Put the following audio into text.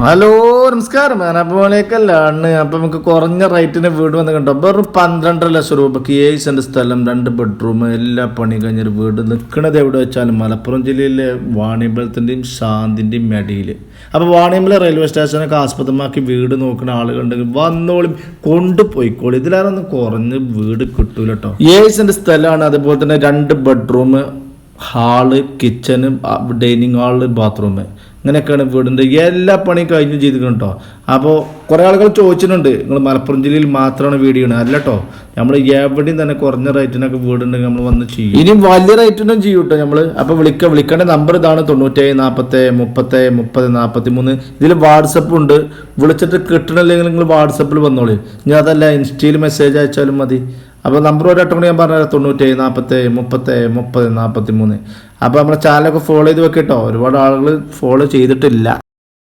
Hello നമസ്കാരം. ഞാനപ്പോഴേക്കല്ലാണ് അപ്പം നമുക്ക് കുറഞ്ഞ റേറ്റിന് വീട് വന്ന് കണ്ടോ. വെറും 12 ലക്ഷം രൂപയ്ക്ക് 7 സെൻറ്റ് സ്ഥലം, 2 ബെഡ്റൂം, എല്ലാ പണി കഴിഞ്ഞൊരു വീട് നിൽക്കുന്നത് എവിടെ വെച്ചാലും മലപ്പുറം ജില്ലയിലെ വാണിയമ്പലത്തിൻ്റെയും ശാന്തിൻ്റെയും മടിയിൽ. അപ്പോൾ വാണിയമ്പലം റെയിൽവേ സ്റ്റേഷനൊക്കെ ആസ്പദമാക്കി വീട് നോക്കുന്ന ആളുകളുണ്ടെങ്കിൽ വന്നോളും കൊണ്ടുപോയിക്കോളും. ഇതിലാരൊന്നും കുറഞ്ഞ് വീട് കിട്ടൂല കേട്ടോ. 7 സെൻറ്റ് സ്ഥലമാണ്. അതുപോലെ തന്നെ 2 bedroom, hall, kitchen, dining hall, bathroom, ഇങ്ങനെയൊക്കെയാണ് വീടിൻ്റെ എല്ലാ പണിയും കഴിഞ്ഞ് ചെയ്തിരിക്കണം കേട്ടോ. അപ്പോൾ കുറേ ആളുകൾ ചോദിച്ചിട്ടുണ്ട്, നിങ്ങൾ മലപ്പുറം ജില്ലയിൽ മാത്രമാണ് വീഡിയോ ആണ്. അല്ല കേട്ടോ, നമ്മൾ എവിടെയും തന്നെ കുറഞ്ഞ റേറ്റിനൊക്കെ വീടുണ്ടെങ്കിൽ നമ്മൾ വന്ന് ചെയ്യും. ഇനിയും വലിയ റേറ്റിനും ചെയ്യും കേട്ടോ നമ്മൾ. അപ്പോൾ വിളിക്കേണ്ട നമ്പർ ഇതാണ്: 97 40 30 30 43. ഇതിൽ വാട്സപ്പ് ഉണ്ട്. വിളിച്ചിട്ട് കിട്ടണില്ലെങ്കിൽ നിങ്ങൾ വാട്സപ്പിൽ വന്നോളൂ. ഇനി അതല്ല ഇൻസ്റ്റയിൽ മെസ്സേജ് അയച്ചാലും മതി. അപ്പോൾ നമ്പർ ഒരട്ടം കൂടി ഞാൻ പറഞ്ഞുതരാം: 97 40 30 30 43. അപ്പോൾ നമ്മുടെ ചാനലൊക്കെ ഫോളോ ചെയ്ത് വെക്കട്ടോ. ഒരുപാട് ആളുകൾ ഫോളോ ചെയ്തിട്ടില്ല.